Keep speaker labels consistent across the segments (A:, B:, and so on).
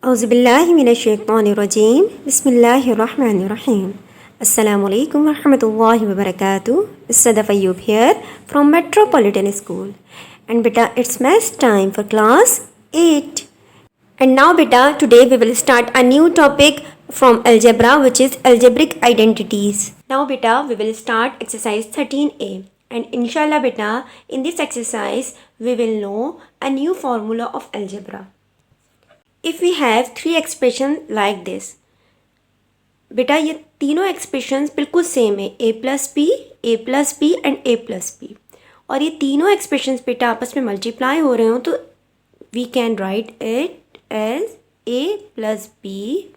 A: औज़ुबिल्लाहिमिनश्शैतानिर्रजीम बिस्मिल्लाहिर्रहमानिर्रहीम अस्सलामुअलैकुम वरहमतुल्लाहि वबरकातुहू. Sadaf Ayyub here from Metropolitan School. And beta, it's math time for class 8. And now beta, today we will start a new topic from algebra, which is algebraic identities. Now beta, we will start exercise 13a. And inshallah beta, in this exercise we will know a new formula of algebra. If we have three expressions like this, बेटा ये तीनों expressions बिल्कुल same है, a plus B and a plus B. और ये तीनों expressions बेटा आपस में मल्टीप्लाई हो रहे हो तो we can write it as a plus B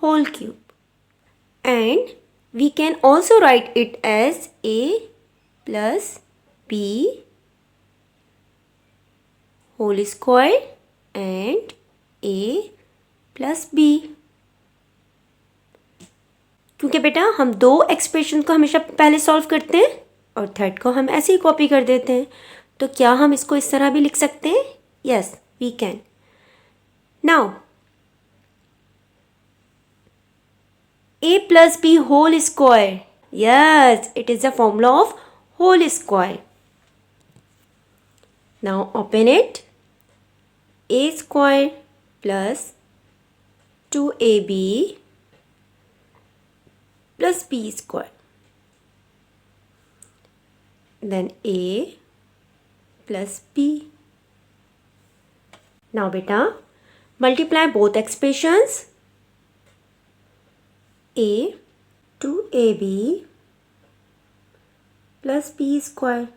A: whole cube, and we can also write it as a plus B whole square and a plus B. क्योंकि बेटा हम दो एक्सप्रेशन को हमेशा पहले सॉल्व करते हैं और थर्ड को हम ऐसे ही कॉपी कर देते हैं. तो क्या हम इसको इस तरह भी लिख सकते हैं? Yes we can. Now a plus B whole square, yes it is the formula of whole square. Now open it. a square plus 2ab plus b square, then a plus b. Now beta, multiply both expressions. a 2ab plus b square,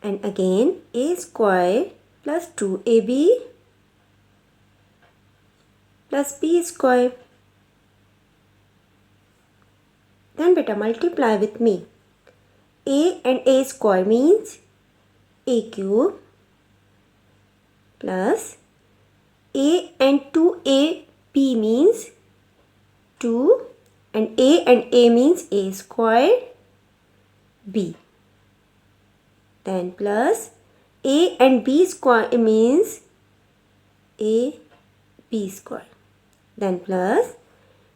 A: and again a square plus 2ab plus b square. Then beta multiply with me. a and a square means a cube plus a and 2ab means 2, and a means a square b. Then plus a and b square means a b square. Then plus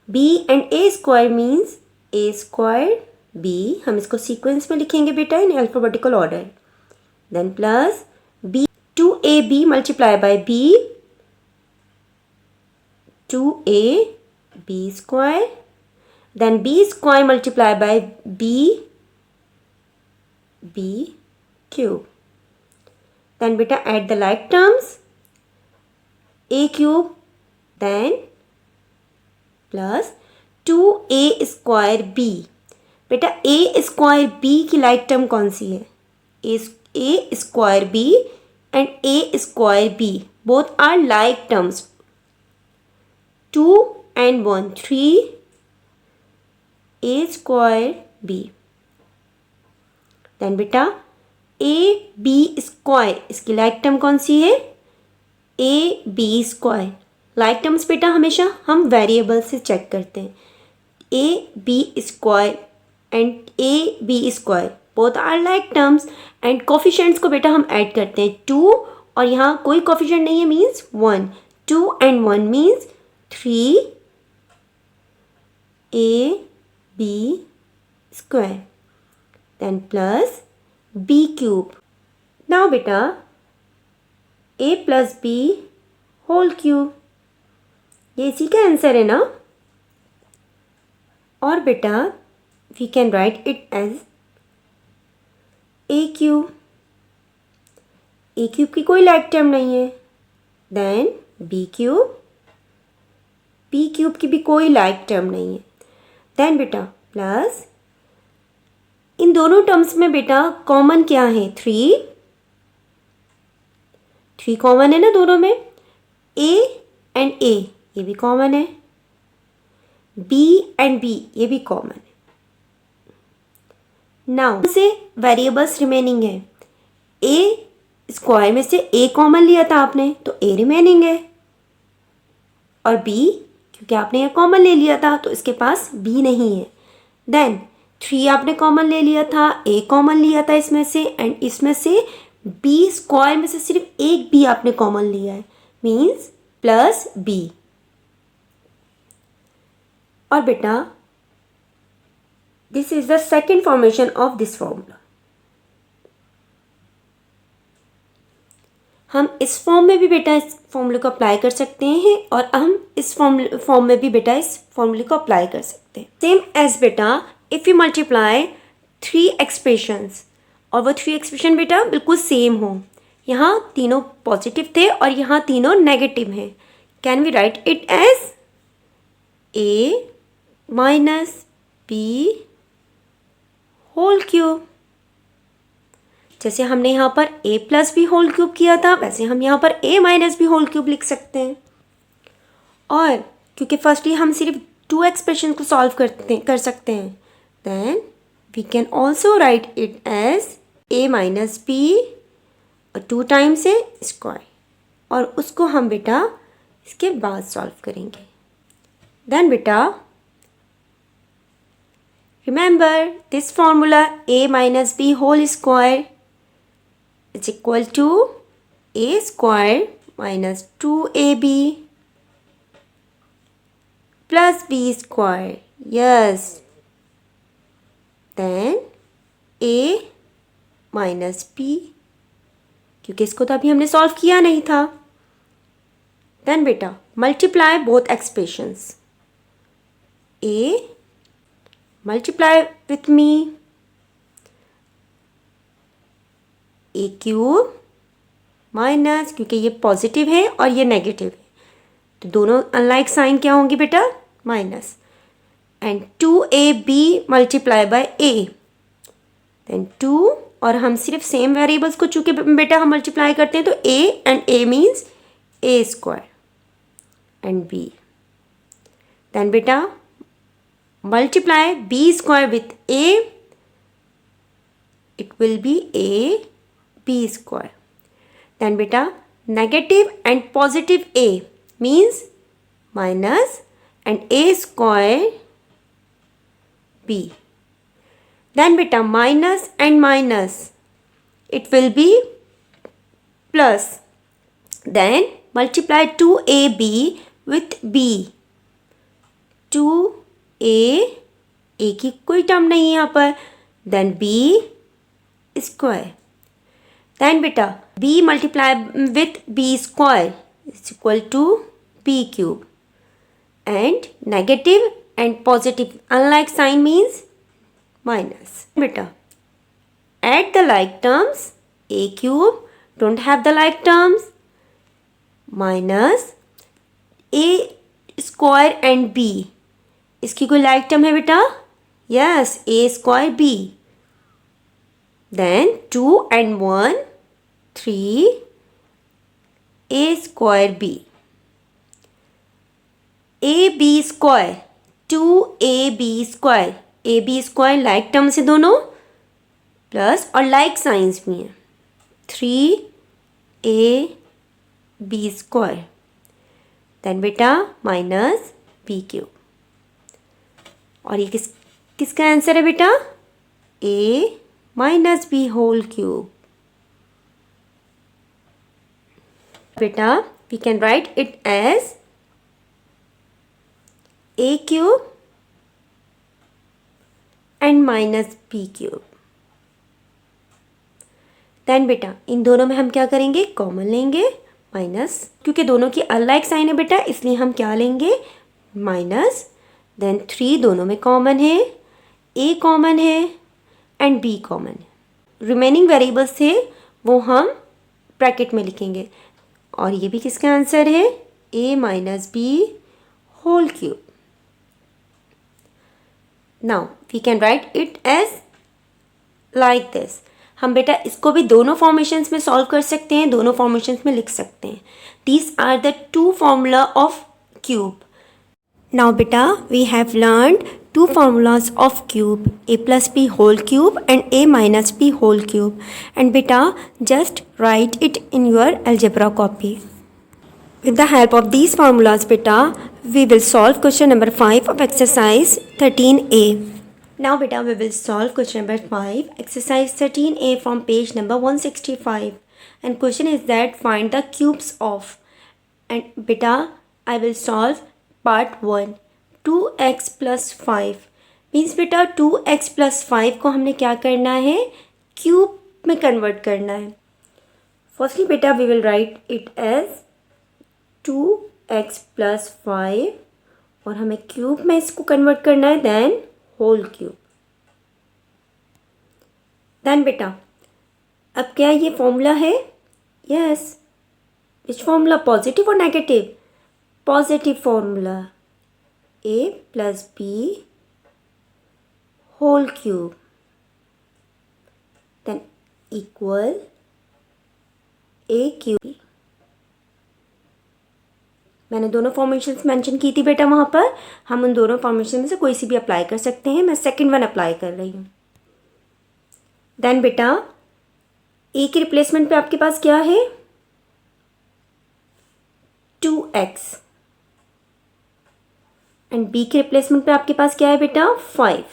A: b and a square means a square b. हम इसको sequence में लिखेंगे बेटा in alphabetical order. Then plus b 2ab multiply by b 2ab square. Then b square multiply by b cube. Then beta add the like terms. a cube then plus 2a square b. बेटा a square b की like term कौन सी है? a square b and a square b both are like terms. 2 and 1 3 a square b. Then बेटा a b square, इसकी like term कौन सी है? a b square. Like terms बेटा हमेशा हम वेरिएबल से चेक करते हैं. a b square and a b square both are like terms, and coefficients को बेटा हम ऐड करते हैं 2, और यहाँ कोई कोफिशिएंट नहीं है means 1. 2 and 1 means 3 a b square. Then plus b cube. Now beta a plus b whole cube. ये इसी का आंसर है ना. और बेटा we can write it as a cube. a cube की कोई लाइक टर्म नहीं है. Then b cube की भी कोई लाइक टर्म नहीं है. Then बेटा प्लस इन दोनों टर्म्स में बेटा कॉमन क्या है? 3 कॉमन है ना दोनों में. a एंड a ये भी कॉमन है. b एंड b ये भी कॉमन है. नाउ से वेरिएबल्स रिमेनिंग है. a स्क्वायर में से a कॉमन लिया था आपने तो a रिमेनिंग है, और b क्योंकि आपने ये कॉमन ले लिया था तो इसके पास b नहीं है. देन 3 आपने कॉमन ले लिया था, a कॉमन लिया था इसमें से, एंड इसमें से बी स्क्वायर में से सिर्फ एक बी आपने कॉमन लिया है, मीन्स प्लस बी। और बेटा this is the second formation of this formula. हम इस फॉर्म में भी बेटा इस फॉर्मूले को अप्लाई कर सकते हैं और हम इस फॉर्म में भी बेटा इस फॉर्मूले को अप्लाई कर सकते हैं। सेम एज बेटा इफ़ यू मल्टीप्लाई 3 एक्सप्रेशंस और वो 3 एक्सप्रेशन बेटा बिल्कुल सेम हो, यहाँ तीनों पॉजिटिव थे और यहाँ तीनों नेगेटिव हैं, can we write it as A minus B whole cube. जैसे हमने यहाँ पर a plus B whole cube किया था, वैसे हम यहाँ पर a minus B whole cube लिख सकते हैं। और क्योंकि फर्स्टली हम सिर्फ 2 एक्सप्रेशन को सॉल्व कर सकते हैं, then we can also write it as a minus B और 2 टाइम्स a स्क्वायर, और उसको हम बेटा इसके बाद सॉल्व करेंगे। देन बेटा remember this formula a minus B whole square is equal to a square minus 2ab plus b square. Yes. Then a minus b, क्योंकि इसको तो अभी हमने सॉल्व किया नहीं था। Then बेटा multiply both expressions. a multiply with me A cube minus, क्योंकि ये पॉजिटिव है और ये नेगेटिव है तो दोनों अनलाइक साइन क्या होंगे बेटा, minus, and 2ab multiply by a, then 2, और हम सिर्फ सेम वेरिएबल्स को चूँकि बेटा हम मल्टीप्लाई करते हैं तो a and a means a square and b, then बेटा multiply b square with a, it will be a b square. Then beta negative and positive a means minus and a square b. Then beta minus and minus, it will be plus. Then multiply 2ab with b. 2a की कोई term नहीं है यहाँ पर, then b square. Then beta b multiply with b square is equal to b cube, and negative and positive unlike sign means minus. Beta add the like terms, a cube don't have the like terms, minus a square and b, इसकी कोई like term है बेटा, yes, a square b, then 2 and 1 3 a square b, ab square 2ab square, ab square like term से दोनों plus और like signs भी हैं, 3ab square, then बेटा माइनस b क्यूब, और ये किसका आंसर है बेटा, a minus B whole cube. बेटा we can write it as a cube and minus B cube. Then बेटा इन दोनों में हम क्या करेंगे, कॉमन लेंगे माइनस, क्योंकि दोनों की अनलाइक साइन है बेटा इसलिए हम क्या लेंगे, माइनस, देन 3 दोनों में कॉमन है, a कॉमन है एंड b कॉमन है, रिमेनिंग वेरिएबल्स थे वो हम ब्रैकेट में लिखेंगे, और ये भी किसका आंसर है, a minus B whole cube. Now we can write it as like this. हम बेटा इसको भी दोनों फॉर्मेशंस में सॉल्व कर सकते हैं, दोनों फॉर्मेशंस में लिख सकते हैं। These are the 2 formula of cube. Now beta we have learned 2 formulas of cube, a plus b whole cube and a minus b whole cube, and beta just write it in your algebra copy. With the help of these formulas beta we will solve question number 5 of exercise 13a. Now beta we will solve question number 5 exercise 13a from page number 165. and question is that find the cubes of, and beta I will solve part 1. 2x plus 5 means बेटा 2x plus 5 को हमने क्या करना है, cube में convert करना है. Firstly बेटा we will write it as 2x plus 5 और हमें क्यूब में इसको कन्वर्ट करना है, देन होल क्यूब. देन बेटा अब क्या ये फॉर्मूला है, यस, विच फॉर्मूला, पॉजिटिव और negative, positive formula, a plus b whole cube then equal a cube. मैंने दोनों फॉर्मेशंस मेंशन की थी बेटा वहाँ पर, हम उन दोनों फॉर्मेशन में से कोई सी भी अप्लाई कर सकते हैं. मैं सेकंड वन अप्लाई कर रही हूँ. देन बेटा ए की रिप्लेसमेंट पे आपके पास क्या है, 2x एंड बी के रिप्लेसमेंट पे आपके पास क्या है बेटा, 5.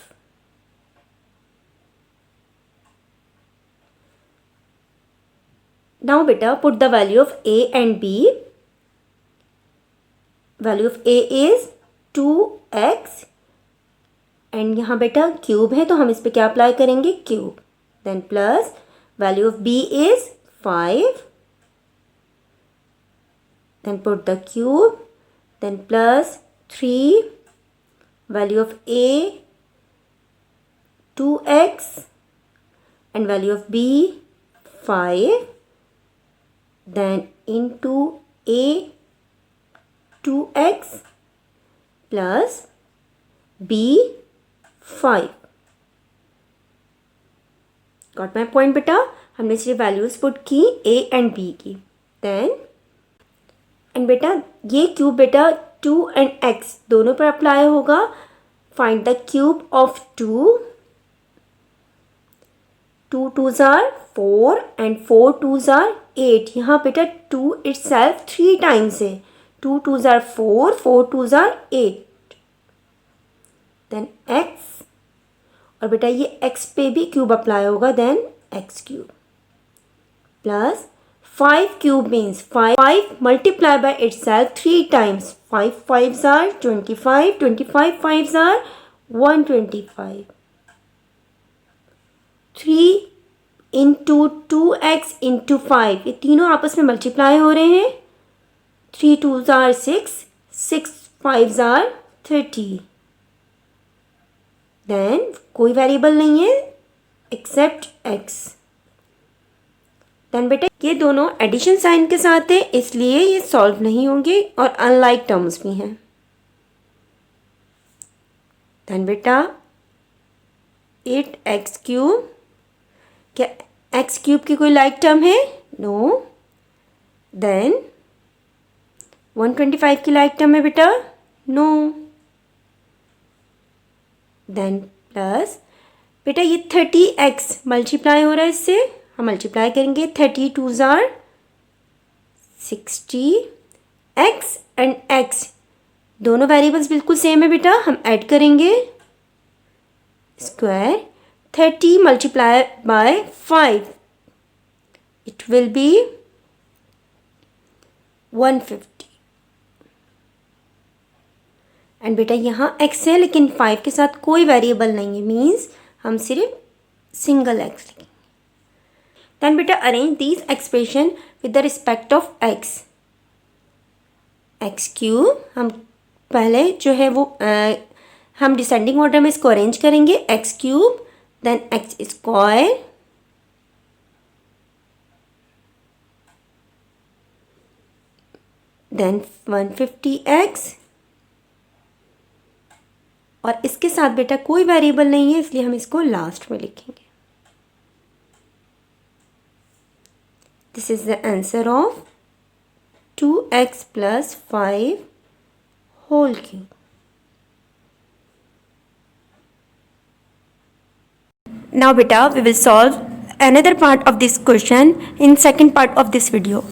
A: नाउ बेटा put the value of a and b. Value of a is 2x and यहाँ बेटा क्यूब है तो हम इस पे क्या अप्लाई करेंगे, cube. Then plus value of b is 5. Then put the cube, then plus 3, value of a 2x and value of b 5, then into a 2x plus b 5. Got my point बेटा, हमने सिर्फ values put की a and b की. Then and बेटा ये cube बेटा 2 and x दोनों पर अप्लाई होगा. Find the cube of 2. 2 2s are 4 and 4 2s are 8. यहाँ बेटा 2 itself 3 टाइम्स है. 2 2s are 4, 4 2s are 8. Then x और बेटा ये x पे भी क्यूब अप्लाई होगा, then x cube plus 5 cube means 5 multiply by itself 3 times. 5 5s are 25, 25 5s are 125. 3 into 2x into 5 ये तीनों आपस में मल्टीप्लाई हो रहे हैं. 3 2s are 6, 6 5s are 30. Then कोई वेरिएबल नहीं है एक्सेप्ट x. देन बेटा ये दोनों एडिशन साइन के साथ है इसलिए ये सॉल्व नहीं होंगे और अनलाइक टर्म्स भी हैं. देन बेटा 8x क्यूब, क्या x क्यूब की कोई लाइक टर्म है, नो. देन 125 की लाइक टर्म है बेटा, नो. देन प्लस बेटा ये 30x मल्टीप्लाई हो रहा है इससे, हम मल्टीप्लाई करेंगे. 30 2s are 60. x and x दोनों वेरिएबल्स बिल्कुल सेम है बेटा, हम ऐड करेंगे. Square 30 multiply by 5 it will be 150. And बेटा यहाँ x है लेकिन 5 के साथ कोई वेरिएबल नहीं है, मीन्स हम सिर्फ सिंगल x लिखेंगे. Then बेटा arrange these expression with the respect of x. x cube हम पहले जो है वो हम डिसेंडिंग ऑर्डर में इसको अरेंज करेंगे. x cube then x square then 150x और इसके साथ बेटा कोई वेरिएबल नहीं है इसलिए हम इसको लास्ट में लिखेंगे. This is the answer of 2x plus 5 whole cube. Now beta we will solve another part of this question in second part of this video.